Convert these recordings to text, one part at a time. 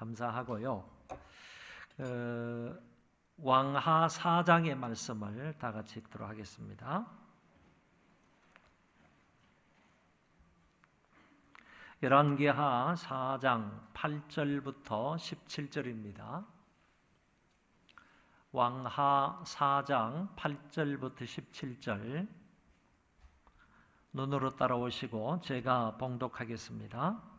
감사하고요. 왕하 4장의 말씀을 다 같이 읽도록 하겠습니다. 열왕기하 4장 8절부터 17절입니다. 왕하 4장 8절부터 17절 눈으로 따라오시고 제가 봉독하겠습니다.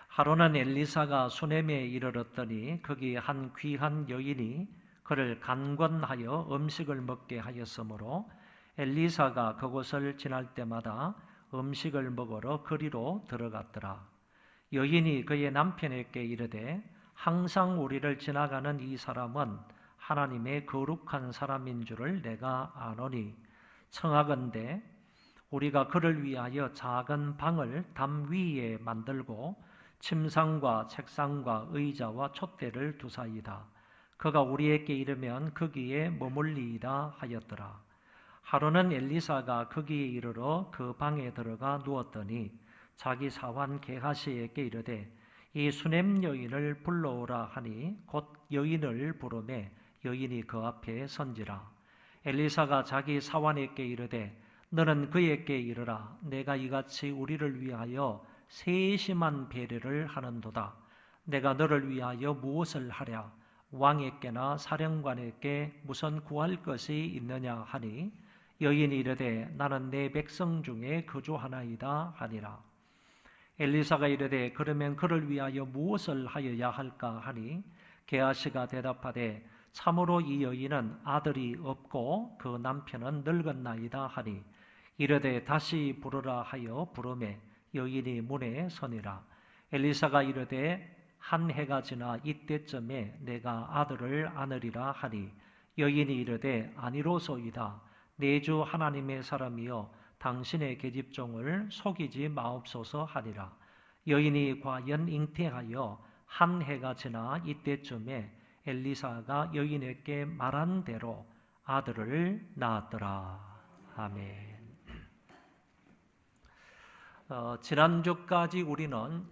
하루는 엘리사가 수넴에 이르렀더니 거기 한 귀한 여인이 그를 간권하여 음식을 먹게 하였으므로 엘리사가 그곳을 지날 때마다 음식을 먹으러 그리로 들어갔더라. 여인이 그의 남편에게 이르되 항상 우리를 지나가는 이 사람은 하나님의 거룩한 사람인 줄을 내가 아노니 청하건대 우리가 그를 위하여 작은 방을 담 위에 만들고 침상과 책상과 의자와 촛대를 두사이다. 그가 우리에게 이르면 거기에 머물리이다 하였더라. 하루는 엘리사가 거기에 이르러 그 방에 들어가 누웠더니 자기 사환 게하시에게 이르되 이 수넴 여인을 불러오라 하니 곧 여인을 부르매 여인이 그 앞에 선지라. 엘리사가 자기 사환에게 이르되 너는 그에게 이르라. 내가 이같이 우리를 위하여 세심한 배려를 하는도다. 내가 너를 위하여 무엇을 하랴? 왕에게나 사령관에게 무슨 구할 것이 있느냐 하니 여인이 이르되 나는 내 백성 중에 거주하나이다 하니라. 엘리사가 이르되 그러면 그를 위하여 무엇을 하여야 할까 하니 게하시가 대답하되 참으로 이 여인은 아들이 없고 그 남편은 늙었나이다 하니 이르되 다시 부르라 하여 부르매 여인이 문에 서니라. 엘리사가 이르되 한 해가 지나 이때쯤에 내가 아들을 안으리라 하니 여인이 이르되 아니로소이다. 내 주 하나님의 사람이여 당신의 계집종을 속이지 마옵소서 하니라. 여인이 과연 잉태하여 한 해가 지나 이때쯤에 엘리사가 여인에게 말한 대로 아들을 낳았더라. 아멘. 지난주까지 우리는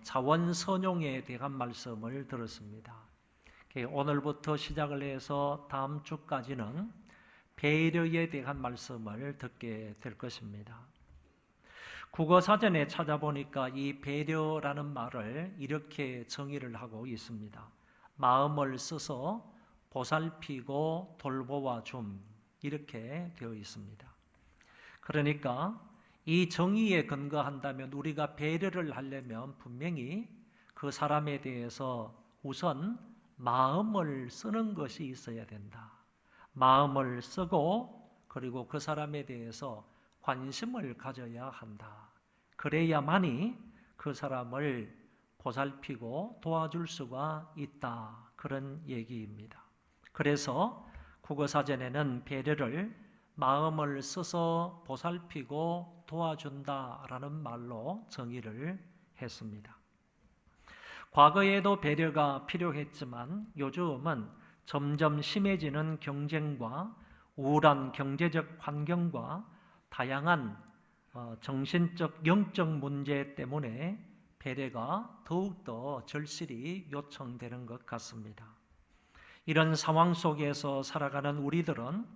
자원선용에 대한 말씀을 들었습니다. 오늘부터 시작을 해서 다음 주까지는 배려에 대한 말씀을 듣게 될 것입니다. 국어사전에 찾아보니까 이 배려라는 말을 이렇게 정의를 하고 있습니다. 마음을 써서 보살피고 돌보아 줌, 이렇게 되어 있습니다. 그러니까 이 정의에 근거한다면 우리가 배려를 하려면 분명히 그 사람에 대해서 우선 마음을 쓰는 것이 있어야 된다. 마음을 쓰고 그리고 그 사람에 대해서 관심을 가져야 한다. 그래야만이 그 사람을 보살피고 도와줄 수가 있다. 그런 얘기입니다. 그래서 국어사전에는 배려를 마음을 써서 보살피고 도와준다라는 말로 정의를 했습니다. 과거에도 배려가 필요했지만 요즘은 점점 심해지는 경쟁과 우울한 경제적 환경과 다양한 정신적, 영적 문제 때문에 배려가 더욱더 절실히 요청되는 것 같습니다. 이런 상황 속에서 살아가는 우리들은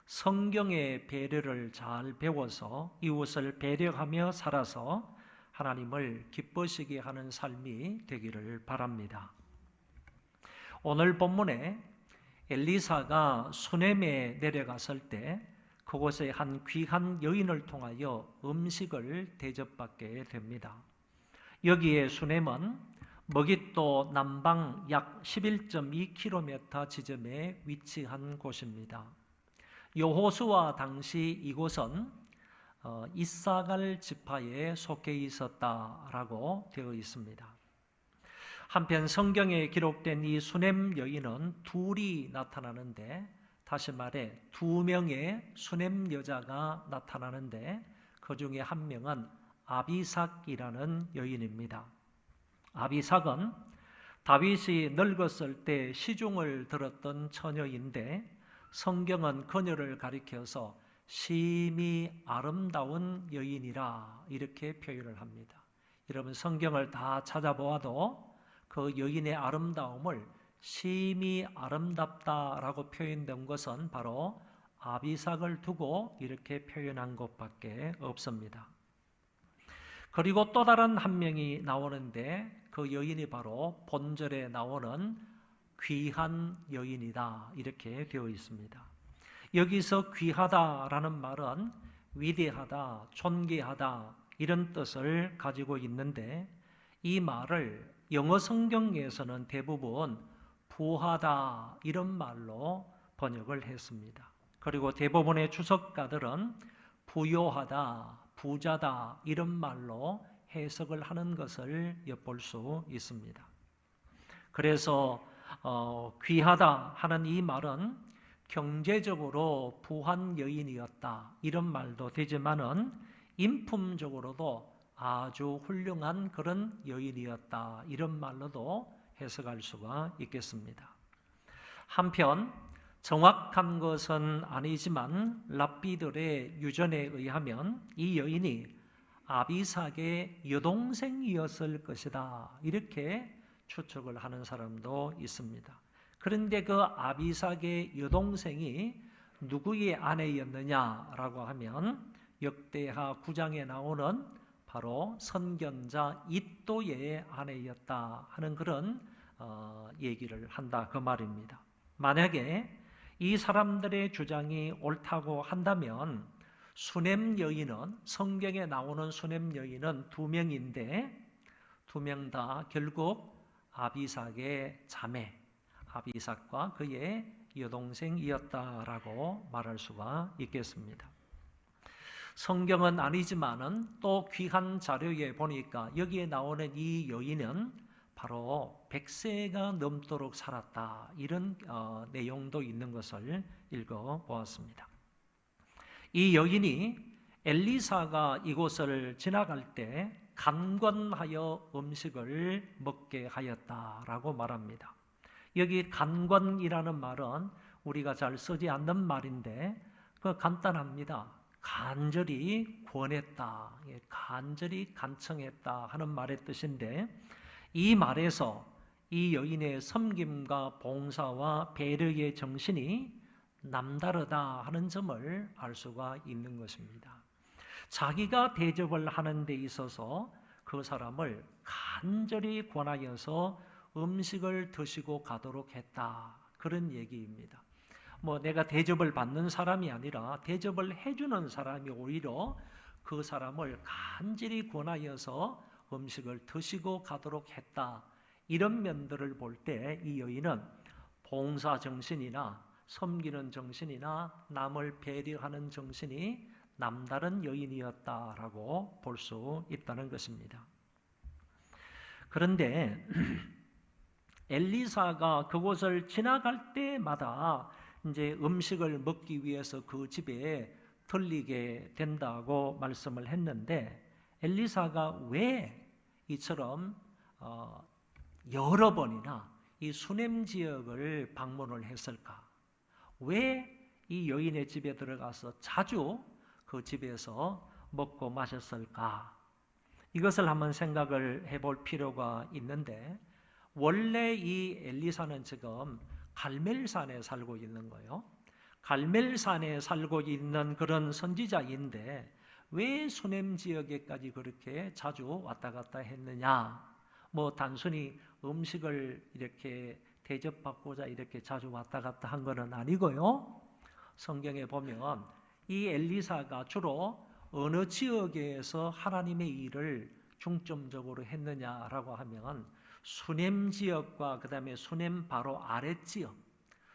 성경의 배려를 잘 배워서 이웃을 배려하며 살아서 하나님을 기쁘시게 하는 삶이 되기를 바랍니다. 오늘 본문에 엘리사가 수넴에 내려갔을 때 그곳에 한 귀한 여인을 통하여 음식을 대접받게 됩니다. 여기에 수넴은 머깃도 남방 약 11.2km 지점에 위치한 곳입니다. 여호수아 당시 이곳은 이사갈 지파에 속해 있었다라고 되어 있습니다. 한편 성경에 기록된 이 수넴 여인은 둘이 나타나는데, 다시 말해 두 명의 수넴 여자가 나타나는데 그 중에 한 명은 아비삭이라는 여인입니다. 아비삭은 다윗이 늙었을 때 시중을 들었던 처녀인데 성경은 그녀를 가리켜서 심히 아름다운 여인이라 이렇게 표현을 합니다. 여러분 성경을 다 찾아보아도 그 여인의 아름다움을 심히 아름답다라고 표현된 것은 바로 아비삭을 두고 이렇게 표현한 것밖에 없습니다. 그리고 또 다른 한 명이 나오는데 그 여인이 바로 본절에 나오는 귀한 여인이다 이렇게 되어 있습니다. 여기서 귀하다라는 말은 위대하다, 존귀하다 이런 뜻을 가지고 있는데 이 말을 영어 성경에서는 대부분 부하다 이런 말로 번역을 했습니다. 그리고 대부분의 주석가들은 부요하다, 부자다 이런 말로 해석을 하는 것을 엿볼 수 있습니다. 그래서 귀하다 하는 이 말은 경제적으로 부한 여인이었다 이런 말도 되지만은 인품적으로도 아주 훌륭한 그런 여인이었다 이런 말로도 해석할 수가 있겠습니다. 한편 정확한 것은 아니지만 랍비들의 유전에 의하면 이 여인이 아비삭의 여동생이었을 것이다 이렇게 추측을 하는 사람도 있습니다. 그런데 그 아비삭의 여동생이 누구의 아내였느냐라고 하면 역대하 9장에 나오는 바로 선견자 잇도의 아내였다 하는 그런 얘기를 한다 그 말입니다. 만약에 이 사람들의 주장이 옳다고 한다면 수넴 여인은 성경에 나오는 수넴 여인은 2명인데 2명 다 결국 아비삭의 자매 아비삭과 그의 여동생이었다라고 말할 수가 있겠습니다. 성경은 아니지만은 또 귀한 자료에 보니까 여기에 나오는 이 여인은 바로 100세가 넘도록 살았다 이런 내용도 있는 것을 읽어보았습니다. 이 여인이 엘리사가 이곳을 지나갈 때 간권하여 음식을 먹게 하였다라고 말합니다. 여기 간권이라는 말은 우리가 잘 쓰지 않는 말인데 그 간단합니다. 간절히 권했다, 간절히 간청했다 하는 말의 뜻인데 이 말에서 이 여인의 섬김과 봉사와 배려의 정신이 남다르다 하는 점을 알 수가 있는 것입니다. 자기가 대접을 하는 데 있어서 그 사람을 간절히 권하여서 음식을 드시고 가도록 했다 그런 얘기입니다. 내가 대접을 받는 사람이 아니라 대접을 해주는 사람이 오히려 그 사람을 간절히 권하여서 음식을 드시고 가도록 했다. 이런 면들을 볼 때 이 여인은 봉사 정신이나 섬기는 정신이나 남을 배려하는 정신이 남다른 여인이었다라고 볼 수 있다는 것입니다. 그런데 엘리사가 그곳을 지나갈 때마다 이제 음식을 먹기 위해서 그 집에 들리게 된다고 말씀을 했는데 엘리사가 왜 이처럼 여러 번이나 이 수넴 지역을 방문을 했을까? 왜 이 여인의 집에 들어가서 자주 그 집에서 먹고 마셨을까? 이것을 한번 생각을 해볼 필요가 있는데 원래 이 엘리사는 지금 갈멜산에 살고 있는 거예요. 갈멜산에 살고 있는 그런 선지자인데 왜 수넴 지역에까지 그렇게 자주 왔다 갔다 했느냐? 단순히 음식을 이렇게 대접받고자 이렇게 자주 왔다 갔다 한 것은 아니고요. 성경에 보면 이 엘리사가 주로 어느 지역에서 하나님의 일을 중점적으로 했느냐라고 하면 수넴 지역과 그 다음에 수넴 바로 아랫지역,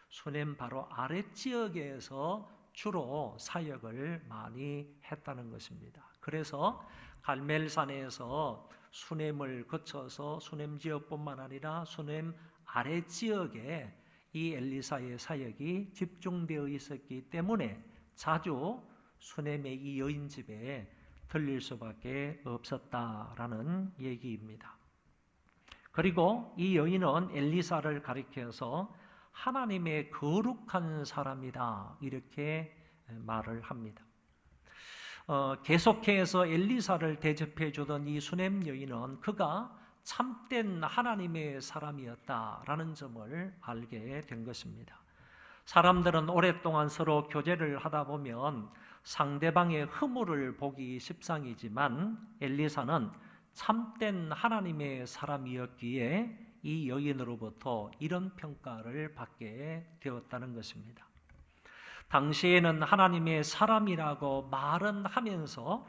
수넴 바로 아랫지역에서 주로 사역을 많이 했다는 것입니다. 그래서 갈멜산에서 수넴을 거쳐서 수넴 지역뿐만 아니라 수넴 아랫지역에 이 엘리사의 사역이 집중되어 있었기 때문에 자주 수넴의 이 여인 집에 들릴 수밖에 없었다라는 얘기입니다. 그리고 이 여인은 엘리사를 가리켜서 하나님의 거룩한 사람이다 이렇게 말을 합니다. 계속해서 엘리사를 대접해 주던 이 수넴 여인은 그가 참된 하나님의 사람이었다라는 점을 알게 된 것입니다. 사람들은 오랫동안 서로 교제를 하다 보면 상대방의 허물을 보기 십상이지만 엘리사는 참된 하나님의 사람이었기에 이 여인으로부터 이런 평가를 받게 되었다는 것입니다. 당시에는 하나님의 사람이라고 말은 하면서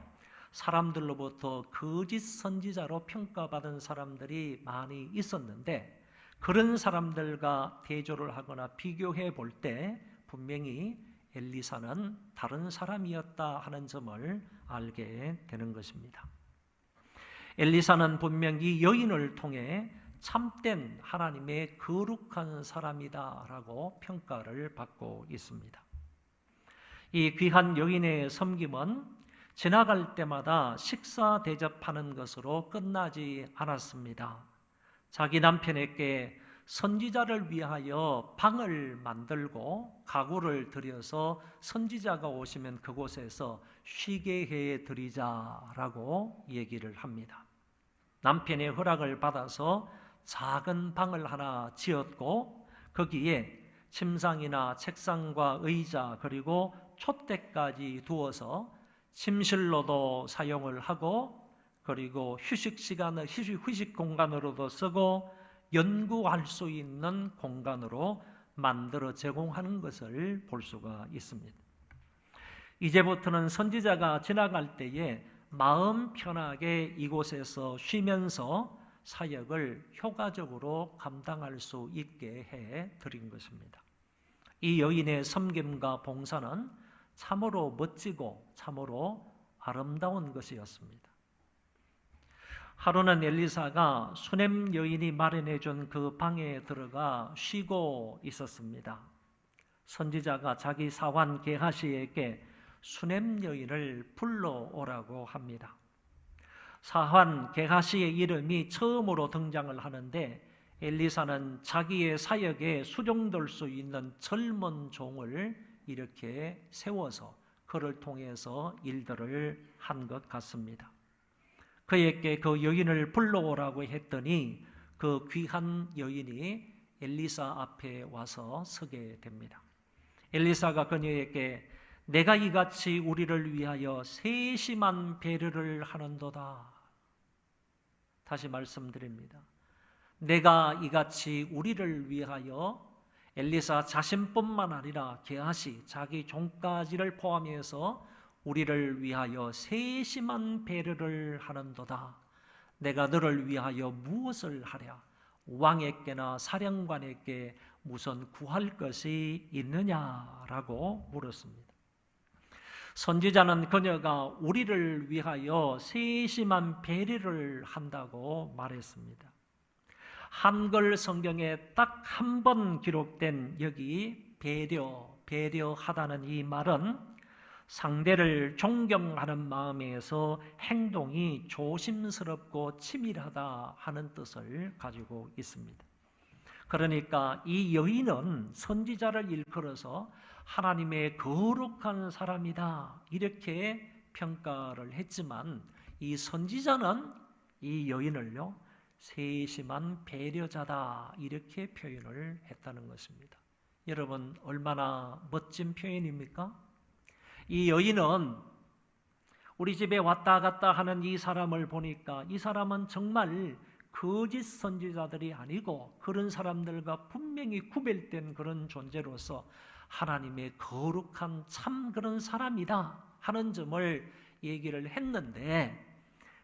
사람들로부터 거짓 선지자로 평가받은 사람들이 많이 있었는데, 그런 사람들과 대조를 하거나 비교해 볼 때 분명히 엘리사는 다른 사람이었다 하는 점을 알게 되는 것입니다. 엘리사는 분명히 여인을 통해 참된 하나님의 거룩한 사람이다라고 평가를 받고 있습니다. 이 귀한 여인의 섬김은 지나갈 때마다 식사 대접하는 것으로 끝나지 않았습니다. 자기 남편에게 선지자를 위하여 방을 만들고 가구를 들여서 선지자가 오시면 그곳에서 쉬게 해 드리자라고 얘기를 합니다. 남편의 허락을 받아서 작은 방을 하나 지었고 거기에 침상이나 책상과 의자 그리고 촛대까지 두어서 침실로도 사용을 하고, 그리고 휴식 공간으로도 쓰고 연구할 수 있는 공간으로 만들어 제공하는 것을 볼 수가 있습니다. 이제부터는 선지자가 지나갈 때에 마음 편하게 이곳에서 쉬면서 사역을 효과적으로 감당할 수 있게 해 드린 것입니다. 이 여인의 섬김과 봉사는 참으로 멋지고 참으로 아름다운 것이었습니다. 하루는 엘리사가 수넴 여인이 마련해 준 그 방에 들어가 쉬고 있었습니다. 선지자가 자기 사환 게하시에게 수넴 여인을 불러오라고 합니다. 사환 게하시의 이름이 처음으로 등장을 하는데, 엘리사는 자기의 사역에 수종될 수 있는 젊은 종을 이렇게 세워서 그를 통해서 일들을 한 것 같습니다. 그에게 그 여인을 불러오라고 했더니 그 귀한 여인이 엘리사 앞에 와서 서게 됩니다. 엘리사가 그녀에게 내가 이같이 우리를 위하여 세심한 배려를 하는도다. 다시 말씀드립니다. 내가 이같이 우리를 위하여, 엘리사 자신뿐만 아니라 게하시 자기 종까지를 포함해서 우리를 위하여 세심한 배려를 하는도다. 내가 너를 위하여 무엇을 하랴? 왕에게나 사령관에게 무슨 구할 것이 있느냐라고 물었습니다. 선지자는 그녀가 우리를 위하여 세심한 배려를 한다고 말했습니다. 한글 성경에 딱 한 번 기록된 여기 배려하다는 이 말은 상대를 존경하는 마음에서 행동이 조심스럽고 치밀하다 하는 뜻을 가지고 있습니다. 그러니까 이 여인은 선지자를 일컬어서 하나님의 거룩한 사람이다 이렇게 평가를 했지만, 이 선지자는 이 여인을요 세심한 배려자다 이렇게 표현을 했다는 것입니다. 여러분, 얼마나 멋진 표현입니까? 이 여인은 우리 집에 왔다 갔다 하는 이 사람을 보니까 이 사람은 정말 거짓 선지자들이 아니고 그런 사람들과 분명히 구별된 그런 존재로서 하나님의 거룩한 참 그런 사람이다 하는 점을 얘기를 했는데,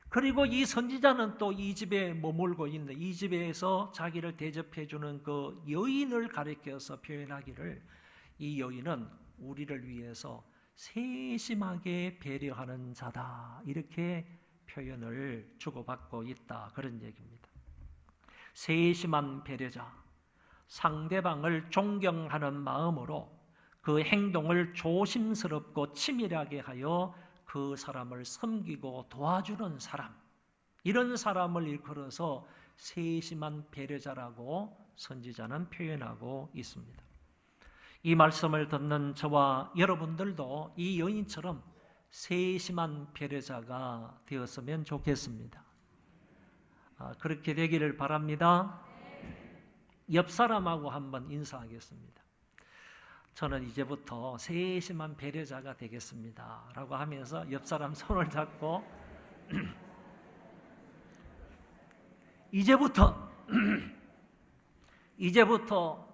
그리고 이 선지자는 또 이 집에 머물고 있는, 이 집에서 자기를 대접해 주는 그 여인을 가리켜서 표현하기를 이 여인은 우리를 위해서 세심하게 배려하는 자다 이렇게 표현을 주고받고 있다, 그런 얘기입니다. 세심한 배려자, 상대방을 존경하는 마음으로 그 행동을 조심스럽고 치밀하게 하여 그 사람을 섬기고 도와주는 사람, 이런 사람을 일컬어서 세심한 배려자라고 선지자는 표현하고 있습니다. 이 말씀을 듣는 저와 여러분들도 이 여인처럼 세심한 배려자가 되었으면 좋겠습니다. 그렇게 되기를 바랍니다. 옆 사람하고 한번 인사하겠습니다. 저는 이제부터 세심한 배려자가 되겠습니다 라고 하면서 옆 사람 손을 잡고 이제부터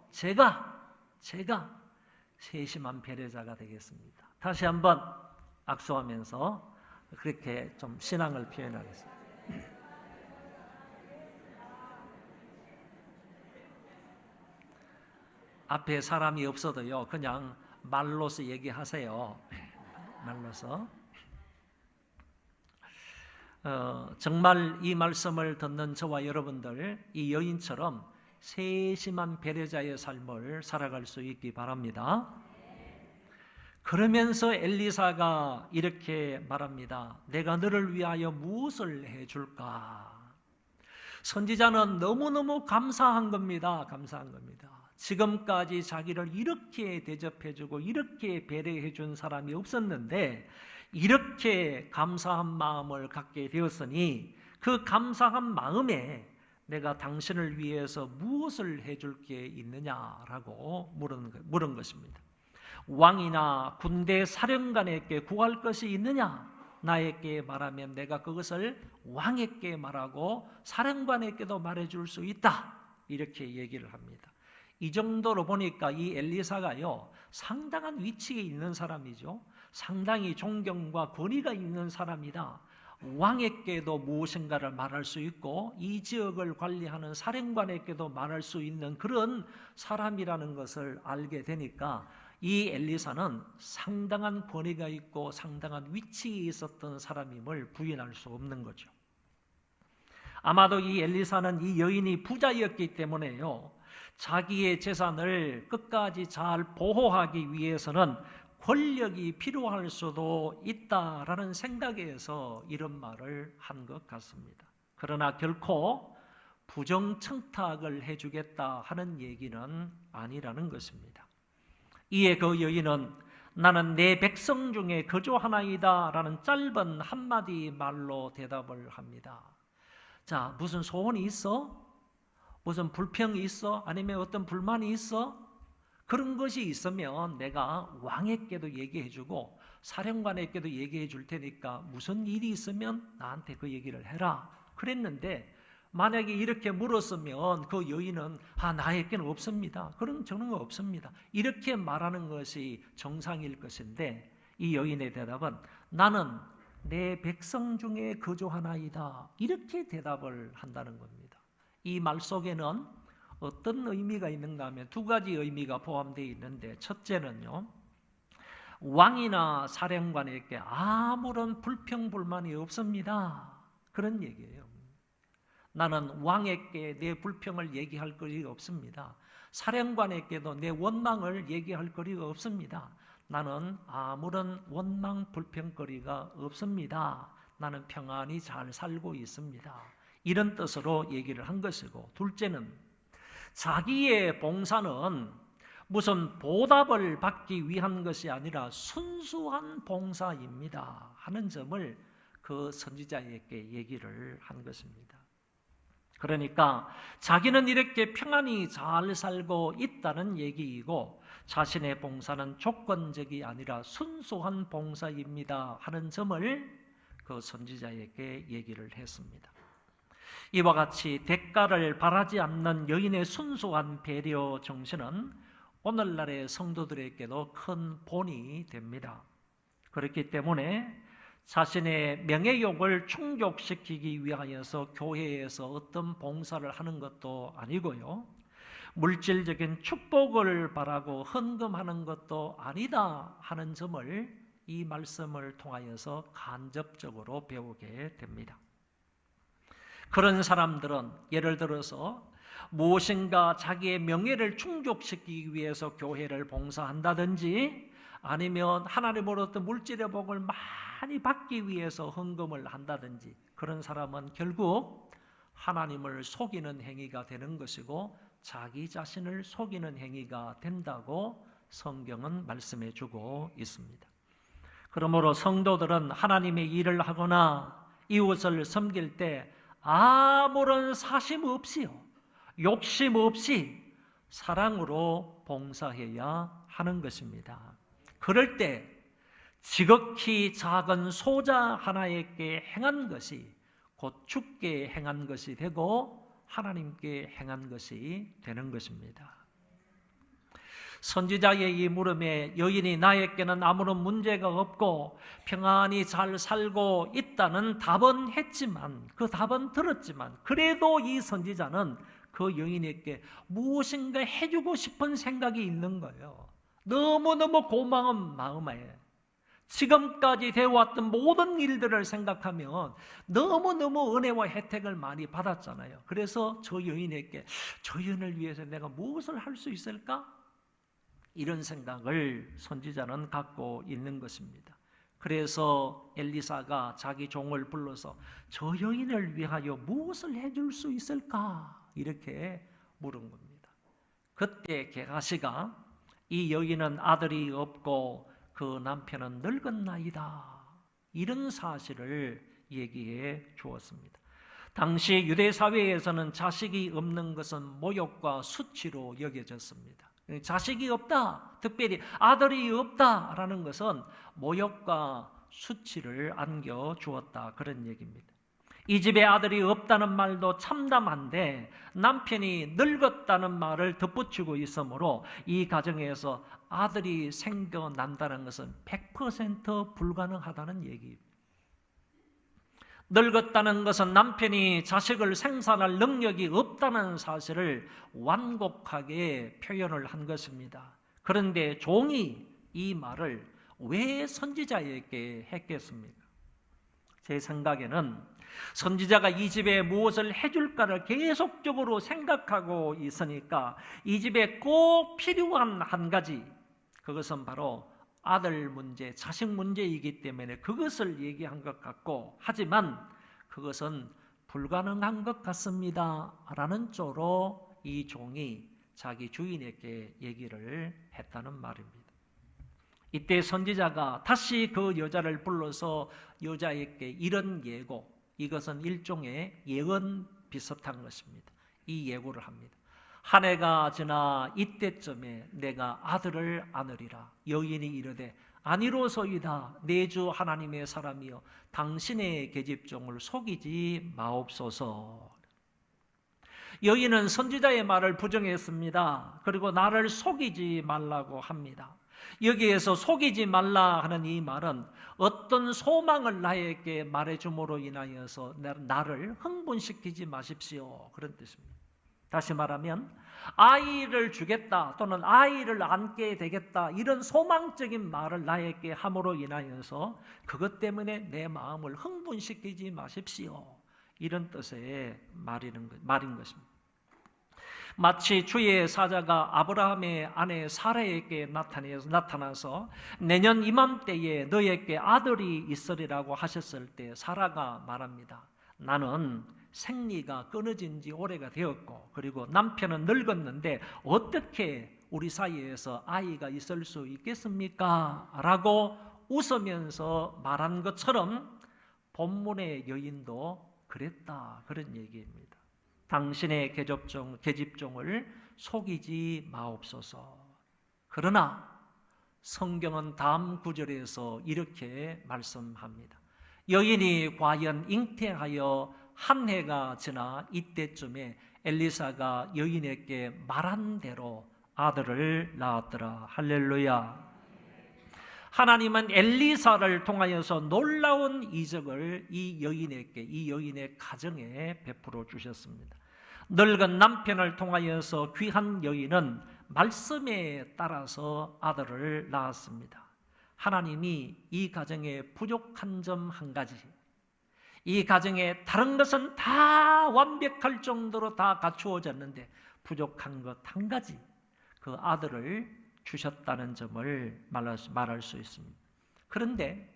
제가 세심한 배려자가 되겠습니다. 다시 한번 악수하면서 그렇게 좀 신앙을 표현하겠습니다. 앞에 사람이 없어도요, 그냥 말로서 얘기하세요. 말로서. 정말 이 말씀을 듣는 저와 여러분들, 이 여인처럼 세심한 배려자의 삶을 살아갈 수 있기 바랍니다. 그러면서 엘리사가 이렇게 말합니다. 내가 너를 위하여 무엇을 해줄까? 선지자는 너무너무 감사한 겁니다. 감사한 겁니다. 지금까지 자기를 이렇게 대접해주고 이렇게 배려해준 사람이 없었는데 이렇게 감사한 마음을 갖게 되었으니 그 감사한 마음에 내가 당신을 위해서 무엇을 해줄 게 있느냐라고 물은 것입니다. 왕이나 군대 사령관에게 구할 것이 있느냐? 나에게 말하면 내가 그것을 왕에게 말하고 사령관에게도 말해줄 수 있다. 이렇게 얘기를 합니다. 이 정도로 보니까 이 엘리사가요, 상당한 위치에 있는 사람이죠. 상당히 존경과 권위가 있는 사람이다. 왕에게도 무엇인가를 말할 수 있고 이 지역을 관리하는 사령관에게도 말할 수 있는 그런 사람이라는 것을 알게 되니까 이 엘리사는 상당한 권위가 있고 상당한 위치에 있었던 사람임을 부인할 수 없는 거죠. 아마도 이 엘리사는 이 여인이 부자였기 때문에요, 자기의 재산을 끝까지 잘 보호하기 위해서는 권력이 필요할 수도 있다라는 생각에서 이런 말을 한 것 같습니다. 그러나 결코 부정청탁을 해주겠다 하는 얘기는 아니라는 것입니다. 이에 그 여인은 나는 내 백성 중에 거주하나이다 라는 짧은 한마디 말로 대답을 합니다. 자, 무슨 소원이 있어? 무슨 불평이 있어? 아니면 어떤 불만이 있어? 그런 것이 있으면 내가 왕에게도 얘기해주고 사령관에게도 얘기해 줄 테니까 무슨 일이 있으면 나한테 그 얘기를 해라. 그랬는데 만약에 이렇게 물었으면 그 여인은 나에게는 없습니다. 그런 저는 없습니다. 이렇게 말하는 것이 정상일 것인데 이 여인의 대답은 나는 내 백성 중에 거주하나이다. 이렇게 대답을 한다는 겁니다. 이 말 속에는 어떤 의미가 있는가 하면 두 가지 의미가 포함되어 있는데 첫째는요, 왕이나 사령관에게 아무런 불평불만이 없습니다. 그런 얘기예요. 나는 왕에게 내 불평을 얘기할 거리가 없습니다. 사령관에게도 내 원망을 얘기할 거리가 없습니다. 나는 아무런 원망 불평거리가 없습니다. 나는 평안히 잘 살고 있습니다. 이런 뜻으로 얘기를 한 것이고, 둘째는 자기의 봉사는 무슨 보답을 받기 위한 것이 아니라 순수한 봉사입니다 하는 점을 그 선지자에게 얘기를 한 것입니다. 그러니까 자기는 이렇게 평안히 잘 살고 있다는 얘기이고 자신의 봉사는 조건적이 아니라 순수한 봉사입니다 하는 점을 그 선지자에게 얘기를 했습니다. 이와 같이 대가를 바라지 않는 여인의 순수한 배려 정신은 오늘날의 성도들에게도 큰 본이 됩니다. 그렇기 때문에 자신의 명예욕을 충족시키기 위하여서 교회에서 어떤 봉사를 하는 것도 아니고요, 물질적인 축복을 바라고 헌금하는 것도 아니다 하는 점을 이 말씀을 통하여서 간접적으로 배우게 됩니다. 그런 사람들은 예를 들어서 무엇인가 자기의 명예를 충족시키기 위해서 교회를 봉사한다든지 아니면 하나님으로부터 물질의 복을 많이 받기 위해서 헌금을 한다든지 그런 사람은 결국 하나님을 속이는 행위가 되는 것이고 자기 자신을 속이는 행위가 된다고 성경은 말씀해 주고 있습니다. 그러므로 성도들은 하나님의 일을 하거나 이웃을 섬길 때 아무런 사심 없이요, 욕심 없이 사랑으로 봉사해야 하는 것입니다. 그럴 때 지극히 작은 소자 하나에게 행한 것이 곧 주께 행한 것이 되고 하나님께 행한 것이 되는 것입니다. 선지자의 이 물음에 여인이 나에게는 아무런 문제가 없고 평안히 잘 살고 있다는 답은 했지만, 그 답은 들었지만, 그래도 이 선지자는 그 여인에게 무엇인가 해주고 싶은 생각이 있는 거예요. 너무너무 고마운 마음에 지금까지 되어왔던 모든 일들을 생각하면 너무너무 은혜와 혜택을 많이 받았잖아요. 그래서 저 여인에게 저 여인을 위해서 내가 무엇을 할 수 있을까? 이런 생각을 선지자는 갖고 있는 것입니다. 그래서 엘리사가 자기 종을 불러서 저 여인을 위하여 무엇을 해줄 수 있을까? 이렇게 물은 겁니다. 그때 게하시가 이 여인은 아들이 없고 그 남편은 늙었나이다, 이런 사실을 얘기해 주었습니다. 당시 유대 사회에서는 자식이 없는 것은 모욕과 수치로 여겨졌습니다. 자식이 없다, 특별히 아들이 없다라는 것은 모욕과 수치를 안겨주었다, 그런 얘기입니다. 이 집에 아들이 없다는 말도 참담한데 남편이 늙었다는 말을 덧붙이고 있으므로 이 가정에서 아들이 생겨난다는 것은 100% 불가능하다는 얘기입니다. 늙었다는 것은 남편이 자식을 생산할 능력이 없다는 사실을 완곡하게 표현을 한 것입니다. 그런데 종이 이 말을 왜 선지자에게 했겠습니까? 제 생각에는 선지자가 이 집에 무엇을 해줄까를 계속적으로 생각하고 있으니까 이 집에 꼭 필요한 한 가지, 그것은 바로 아들 문제, 자식 문제이기 때문에 그것을 얘기한 것 같고, 하지만 그것은 불가능한 것 같습니다 라는 쪽으로 이 종이 자기 주인에게 얘기를 했다는 말입니다. 이때 선지자가 다시 그 여자를 불러서 여자에게 이런 예고, 이것은 일종의 예언 비슷한 것입니다. 이 예고를 합니다. 한 해가 지나 이때쯤에 내가 아들을 안으리라. 여인이 이르되 아니로소이다. 내 주 하나님의 사람이여 당신의 계집종을 속이지 마옵소서. 여인은 선지자의 말을 부정했습니다. 그리고 나를 속이지 말라고 합니다. 여기에서 속이지 말라 하는 이 말은 어떤 소망을 나에게 말해줌으로 인하여서 나를 흥분시키지 마십시오, 그런 뜻입니다. 다시 말하면 아이를 주겠다 또는 아이를 안게 되겠다, 이런 소망적인 말을 나에게 함으로 인하여서 그것 때문에 내 마음을 흥분시키지 마십시오, 이런 뜻의 말인 것입니다. 마치 주의 사자가 아브라함의 아내 사라에게 나타나서 내년 이맘때에 너에게 아들이 있으리라고 하셨을 때 사라가 말합니다. 나는 생리가 끊어진 지 오래가 되었고 그리고 남편은 늙었는데 어떻게 우리 사이에서 아이가 있을 수 있겠습니까? 라고 웃으면서 말한 것처럼 본문의 여인도 그랬다, 그런 얘기입니다. 당신의 계집종을 속이지 마옵소서. 그러나 성경은 다음 구절에서 이렇게 말씀합니다. 여인이 과연 잉태하여 한 해가 지나 이때쯤에 엘리사가 여인에게 말한 대로 아들을 낳았더라. 할렐루야. 하나님은 엘리사를 통하여서 놀라운 이적을 이 여인에게, 이 여인의 가정에 베풀어 주셨습니다. 늙은 남편을 통하여서 귀한 여인은 말씀에 따라서 아들을 낳았습니다. 하나님이 이 가정에 부족한 점 한 가지, 이 가정에 다른 것은 다 완벽할 정도로 다 갖추어졌는데 부족한 것 한 가지, 그 아들을 주셨다는 점을 말할 수 있습니다. 그런데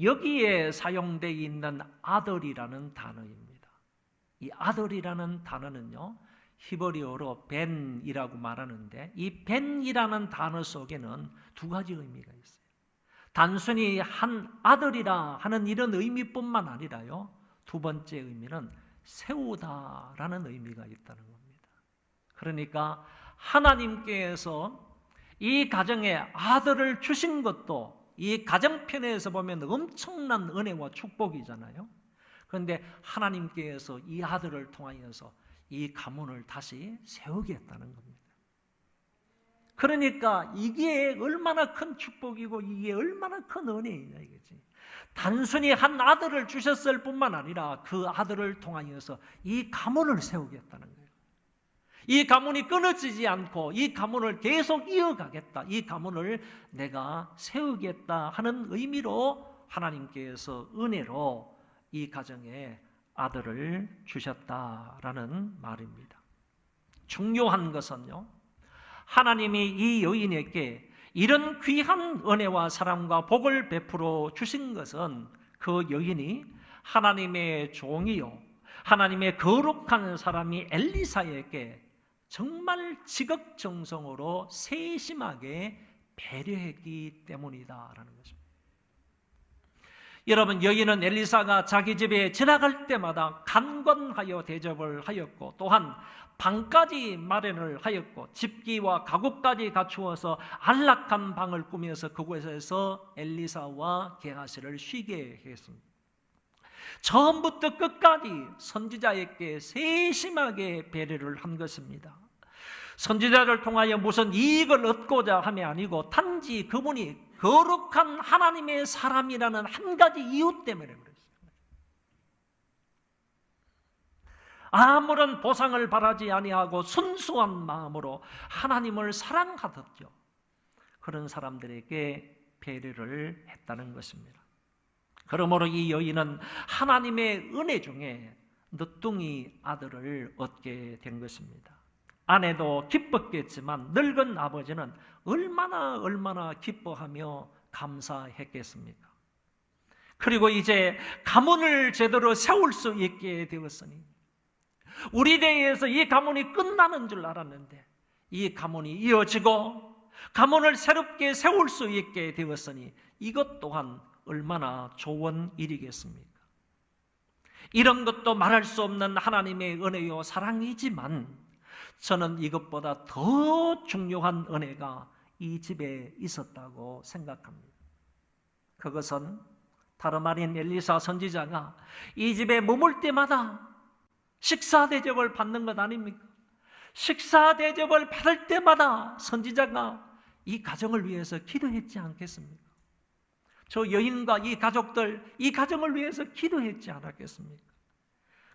여기에 사용되어 있는 아들이라는 단어입니다. 이 아들이라는 단어는요, 히브리어로 벤이라고 말하는데 이 벤이라는 단어 속에는 두 가지 의미가 있어요. 단순히 한 아들이라 하는 이런 의미뿐만 아니라요, 두 번째 의미는 세우다라는 의미가 있다는 겁니다. 그러니까 하나님께서 이 가정에 아들을 주신 것도 이 가정편에서 보면 엄청난 은혜와 축복이잖아요. 그런데 하나님께서 이 아들을 통하여서 이 가문을 다시 세우겠다는 겁니다. 그러니까 이게 얼마나 큰 축복이고 이게 얼마나 큰 은혜이냐 이거지. 단순히 한 아들을 주셨을 뿐만 아니라 그 아들을 통하여서 이 가문을 세우겠다는 거예요. 이 가문이 끊어지지 않고 이 가문을 계속 이어가겠다. 이 가문을 내가 세우겠다 하는 의미로 하나님께서 은혜로 이 가정에 아들을 주셨다라는 말입니다. 중요한 것은요, 하나님이 이 여인에게 이런 귀한 은혜와 사랑과 복을 베풀어 주신 것은 그 여인이 하나님의 종이요 하나님의 거룩한 사람이 엘리사에게 정말 지극정성으로 세심하게 배려했기 때문이다라는 것입니다. 여러분, 여인은 엘리사가 자기 집에 지나갈 때마다 간권하여 대접을 하였고 또한 방까지 마련을 하였고 집기와 가구까지 갖추어서 안락한 방을 꾸며서 그곳에서 엘리사와 게하시를 쉬게 했습니다. 처음부터 끝까지 선지자에게 세심하게 배려를 한 것입니다. 선지자를 통하여 무슨 이익을 얻고자 함이 아니고 단지 그분이 거룩한 하나님의 사람이라는 한 가지 이유 때문에 그랬어요. 아무런 보상을 바라지 아니하고 순수한 마음으로 하나님을 사랑하듯요, 그런 사람들에게 배려를 했다는 것입니다. 그러므로 이 여인은 하나님의 은혜 중에 늦둥이 아들을 얻게 된 것입니다. 아내도 기뻤겠지만 늙은 아버지는 얼마나 기뻐하며 감사했겠습니까? 그리고 이제 가문을 제대로 세울 수 있게 되었으니, 우리 대에서 이 가문이 끝나는 줄 알았는데 이 가문이 이어지고 가문을 새롭게 세울 수 있게 되었으니 이것 또한 얼마나 좋은 일이겠습니까? 이런 것도 말할 수 없는 하나님의 은혜요 사랑이지만 저는 이것보다 더 중요한 은혜가 이 집에 있었다고 생각합니다. 그것은 다름 아닌 엘리사 선지자가 이 집에 머물 때마다 식사 대접을 받는 것 아닙니까? 식사 대접을 받을 때마다 선지자가 이 가정을 위해서 기도했지 않겠습니까? 저 여인과 이 가족들, 이 가정을 위해서 기도했지 않았겠습니까?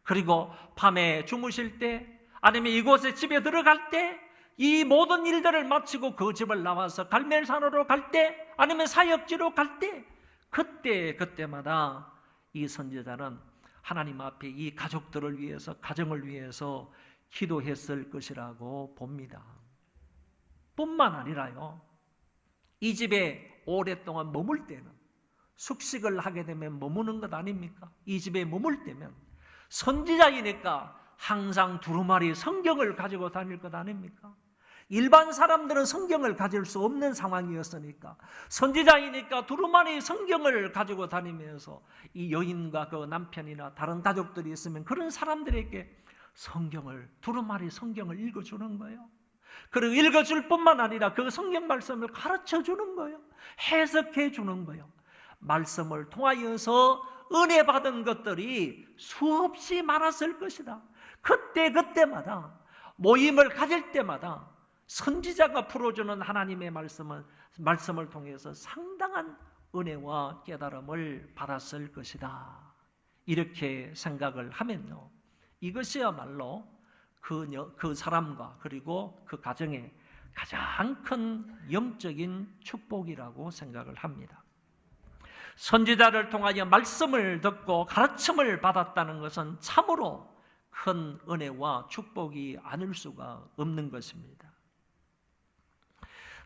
그리고 밤에 주무실 때 아니면 이곳에 집에 들어갈 때 이 모든 일들을 마치고 그 집을 나와서 갈멜산으로 갈 때 아니면 사역지로 갈 때 그때마다 이 선지자는 하나님 앞에 이 가족들을 위해서, 가정을 위해서 기도했을 것이라고 봅니다. 뿐만 아니라요, 이 집에 오랫동안 머물 때는 숙식을 하게 되면 머무는 것 아닙니까? 이 집에 머물 때면 선지자이니까 항상 두루마리 성경을 가지고 다닐 것 아닙니까? 일반 사람들은 성경을 가질 수 없는 상황이었으니까 선지자이니까 두루마리 성경을 가지고 다니면서 이 여인과 그 남편이나 다른 가족들이 있으면 그런 사람들에게 두루마리 성경을 읽어주는 거예요. 그리고 읽어줄 뿐만 아니라 그 성경 말씀을 가르쳐 주는 거예요. 해석해 주는 거예요. 말씀을 통하여서 은혜 받은 것들이 수없이 많았을 것이다. 그때마다 모임을 가질 때마다 선지자가 풀어주는 하나님의 말씀을 통해서 상당한 은혜와 깨달음을 받았을 것이다. 이렇게 생각을 하면요, 이것이야말로 그 사람과 그리고 그 가정의 가장 큰 영적인 축복이라고 생각을 합니다. 선지자를 통하여 말씀을 듣고 가르침을 받았다는 것은 참으로 큰 은혜와 축복이 아닐 수가 없는 것입니다.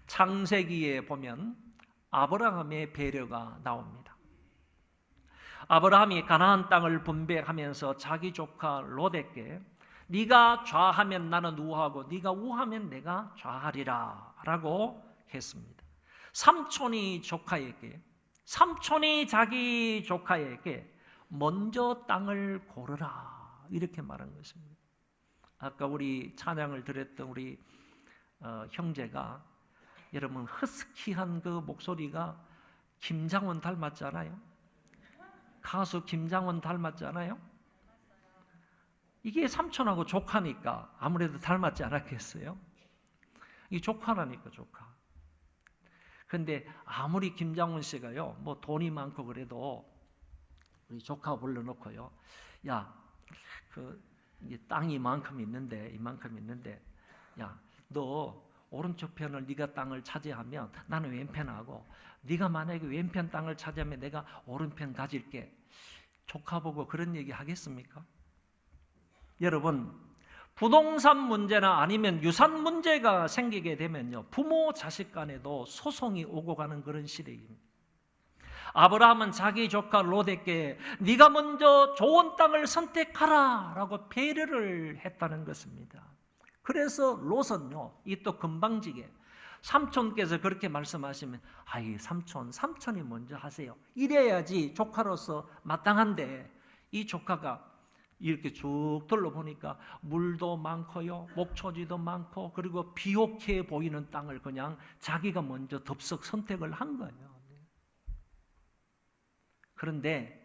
창세기에 보면 아브라함의 배려가 나옵니다. 아브라함이 가나안 땅을 분배하면서 자기 조카 롯에게 네가 좌하면 나는 우하고 네가 우하면 내가 좌하리라 라고 했습니다. 삼촌이 자기 조카에게 먼저 땅을 고르라 이렇게 말한 것입니다. 아까 우리 찬양을 드렸던 우리 형제가 여러분 허스키한 그 목소리가 김장원 닮았잖아요. 가수 김장원 닮았잖아요. 이게 삼촌하고 조카니까 아무래도 닮았지 않았겠어요? 이 조카라니까 조카. 근데 아무리 김장원 씨가요, 뭐 돈이 많고 그래도 우리 조카 불러놓고요, 야, 땅이 이만큼 있는데, 야, 너 오른쪽 편을 네가 땅을 차지하면 나는 왼편하고, 네가 만약에 왼편 땅을 차지하면 내가 오른편 가질게. 조카 보고 그런 얘기 하겠습니까? 여러분, 부동산 문제나 아니면 유산 문제가 생기게 되면요, 부모 자식 간에도 소송이 오고 가는 그런 시대입니다. 아브라함은 자기 조카 롯에게 네가 먼저 좋은 땅을 선택하라 라고 배려를 했다는 것입니다. 그래서 롯은요, 이 또 금방지게 삼촌께서 그렇게 말씀하시면 아이 삼촌이 먼저 하세요. 이래야지 조카로서 마땅한데, 이 조카가 이렇게 쭉 둘러보니까 물도 많고요, 목초지도 많고, 그리고 비옥해 보이는 땅을 그냥 자기가 먼저 덥석 선택을 한 거예요. 그런데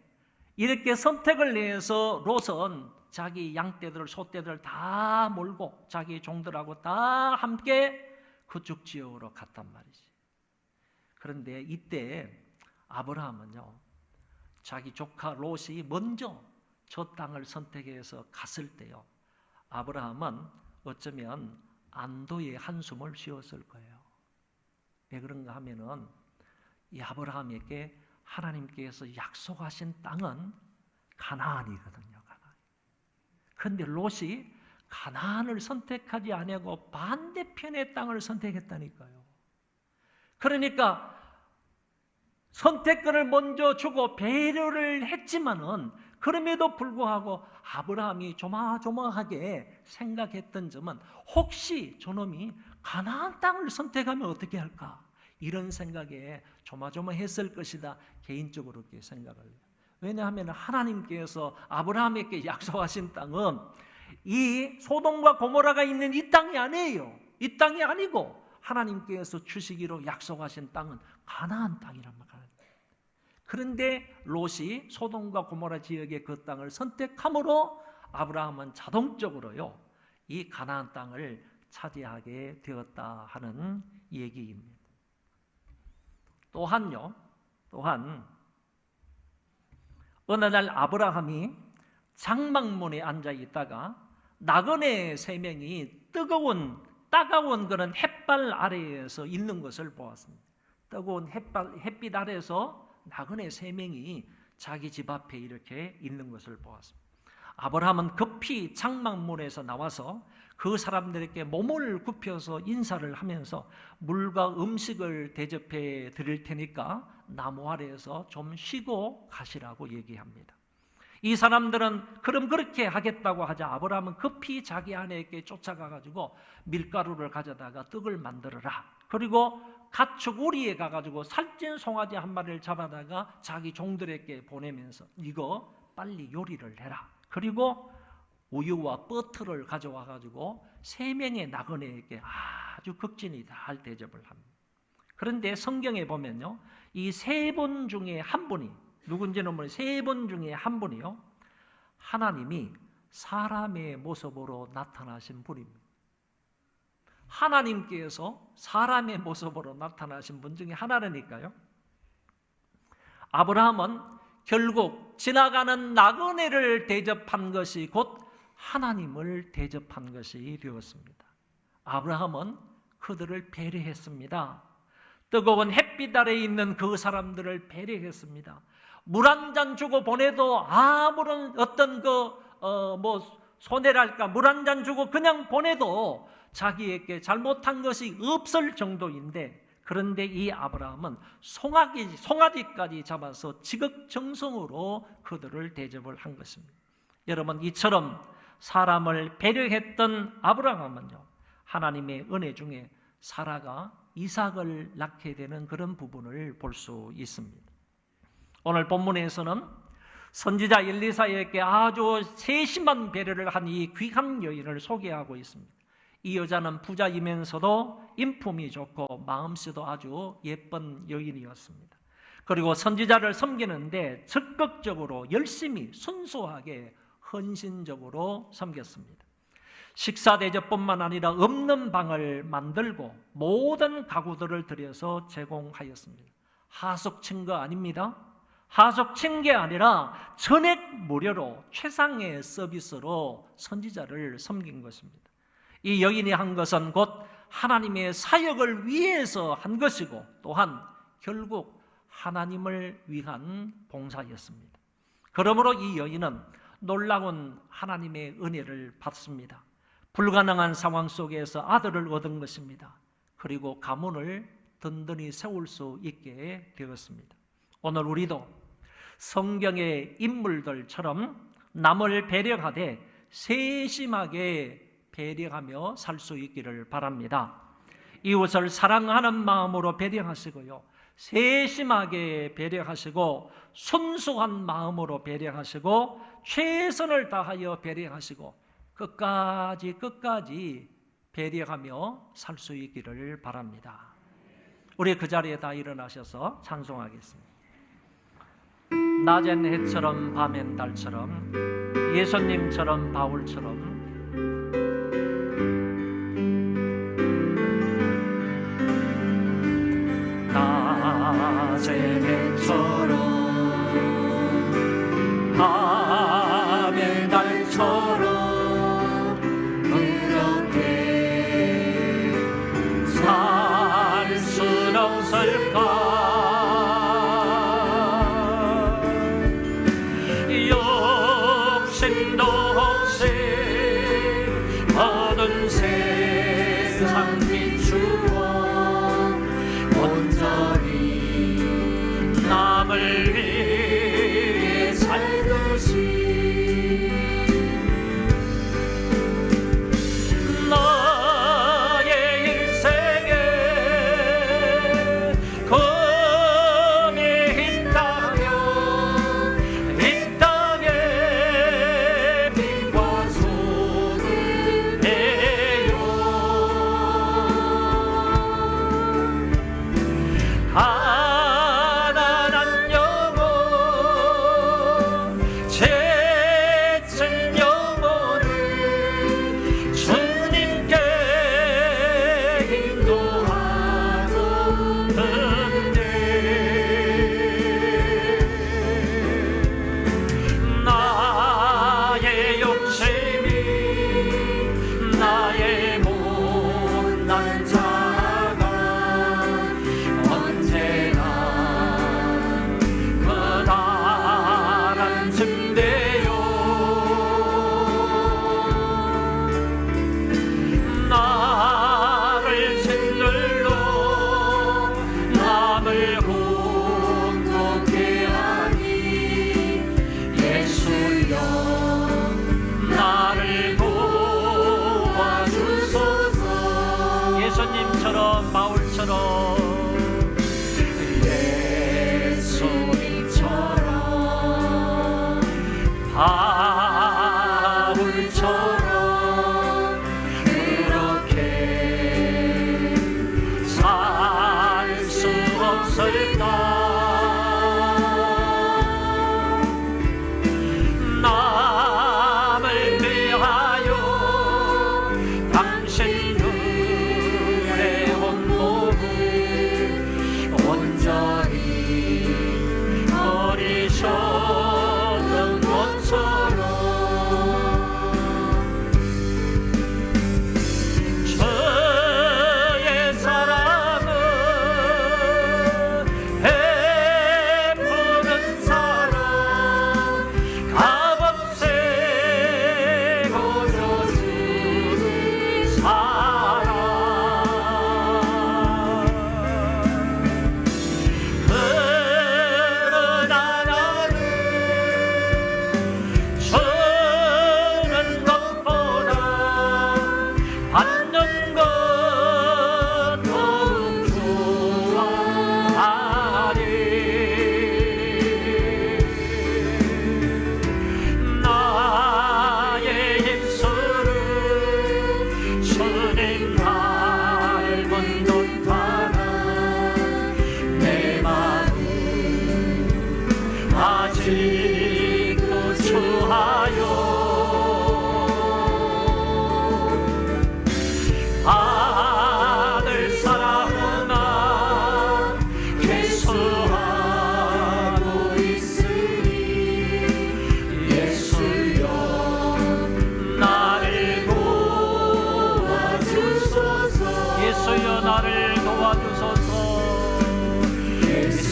이렇게 선택을 내서 롯은 자기 양떼들, 소떼들 다 몰고 자기 종들하고 다 함께 그쪽 지역으로 갔단 말이지. 그런데 이때 아브라함은요, 자기 조카 롯이 먼저 저 땅을 선택해서 갔을 때요, 아브라함은 어쩌면 안도의 한숨을 쉬었을 거예요. 왜 그런가 하면은 이 아브라함에게 하나님께서 약속하신 땅은 가나안이거든요. 가나안. 그런데 롯이 가나안을 선택하지 아니하고 반대편의 땅을 선택했다니까요. 그러니까 선택권을 먼저 주고 배려를 했지만은, 그럼에도 불구하고 아브라함이 조마조마하게 생각했던 점은 혹시 저놈이 가나안 땅을 선택하면 어떻게 할까? 이런 생각에 조마조마했을 것이다. 개인적으로 그렇게 생각을 해요. 왜냐하면 하나님께서 아브라함에게 약속하신 땅은 이 소돔과 고모라가 있는 이 땅이 아니에요. 이 땅이 아니고 하나님께서 주시기로 약속하신 땅은 가나안 땅이란 말이에요. 그런데 롯이 소돔과 고모라 지역의 그 땅을 선택함으로 아브라함은 자동적으로요, 이 가나안 땅을 차지하게 되었다 하는 얘기입니다. 또한 어느 날 아브라함이 장막문에 앉아 있다가 나그네 3명이 따가운 그런 햇발 아래에서 있는 것을 보았습니다. 뜨거운 햇빛 아래에서 나그네 3명이 자기 집 앞에 이렇게 있는 것을 보았습니다. 아브라함은 급히 장막문에서 나와서 그 사람들에게 몸을 굽혀서 인사를 하면서 물과 음식을 대접해 드릴 테니까 나무 아래에서 좀 쉬고 가시라고 얘기합니다. 이 사람들은 그럼 그렇게 하겠다고 하자 아브라함은 급히 자기 아내에게 쫓아가가지고 밀가루를 가져다가 떡을 만들어라. 그리고 가축 우리에 가가지고 살찐 송아지 한 마리를 잡아다가 자기 종들에게 보내면서 이거 빨리 요리를 해라. 그리고 우유와 버터를 가져와가지고 3명의 나그네에게 아주 극진히 잘 대접을 합니다. 그런데 성경에 보면요, 이 3분 중에 한 분이 누군지는 모르겠어요. 3분 중에 한 분이요, 하나님이 사람의 모습으로 나타나신 분입니다. 하나님께서 사람의 모습으로 나타나신 분 중에 하나라니까요. 아브라함은 결국 지나가는 나그네를 대접한 것이 곧 하나님을 대접한 것이 되었습니다. 아브라함은 그들을 배려했습니다. 뜨거운 햇빛 아래에 있는 그 사람들을 배려했습니다. 물 한 잔 주고 보내도 아무런 어떤 손해랄까, 물 한 잔 주고 그냥 보내도 자기에게 잘못한 것이 없을 정도인데, 그런데 이 아브라함은 송아지까지 잡아서 지극정성으로 그들을 대접을 한 것입니다. 여러분, 이처럼 사람을 배려했던 아브라함은요, 하나님의 은혜 중에 사라가 이삭을 낳게 되는 그런 부분을 볼 수 있습니다. 오늘 본문에서는 선지자 엘리사에게 아주 세심한 배려를 한 이 귀한 여인을 소개하고 있습니다. 이 여자는 부자이면서도 인품이 좋고 마음씨도 아주 예쁜 여인이었습니다. 그리고 선지자를 섬기는데 적극적으로 열심히 순수하게 헌신적으로 섬겼습니다. 식사 대접뿐만 아니라 없는 방을 만들고 모든 가구들을 들여서 제공하였습니다. 하숙친 거 아닙니다. 하숙친 게 아니라 전액 무료로 최상의 서비스로 선지자를 섬긴 것입니다. 이 여인이 한 것은 곧 하나님의 사역을 위해서 한 것이고 또한 결국 하나님을 위한 봉사였습니다. 그러므로 이 여인은 놀라운 하나님의 은혜를 받습니다. 불가능한 상황 속에서 아들을 얻은 것입니다. 그리고 가문을 든든히 세울 수 있게 되었습니다. 오늘 우리도 성경의 인물들처럼 남을 배려하되 세심하게 배려하며 살 수 있기를 바랍니다. 이웃을 사랑하는 마음으로 배려하시고요, 세심하게 배려하시고 순수한 마음으로 배려하시고 최선을 다하여 배려하시고 끝까지 배려하며 살 수 있기를 바랍니다. 우리 그 자리에 다 일어나셔서 찬송하겠습니다. 낮엔 해처럼 밤엔 달처럼 예수님처럼 바울처럼 낮엔 해처럼 밤엔 달처럼 그렇게 살 순 없을까? 욕심도 없이 모든 세상 비추어 온전히 남을 위해 살듯이 예수님처럼 바울처럼 예수님처럼 바울처럼 그렇게 살 수 없을까? 남을 위하여 당신 온전히 버리셨던 것처럼 저의 사랑은 베푸는 사랑 값없이 고져주는 사랑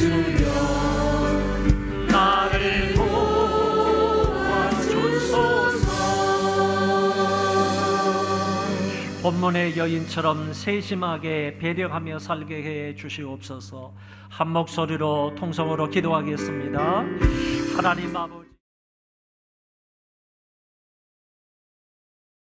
주여 나를 도와주소서. 본문의 여인처럼 세심하게 배려하며 살게 해 주시옵소서. 한 목소리로 통성으로 기도하겠습니다. 하나님 아버지,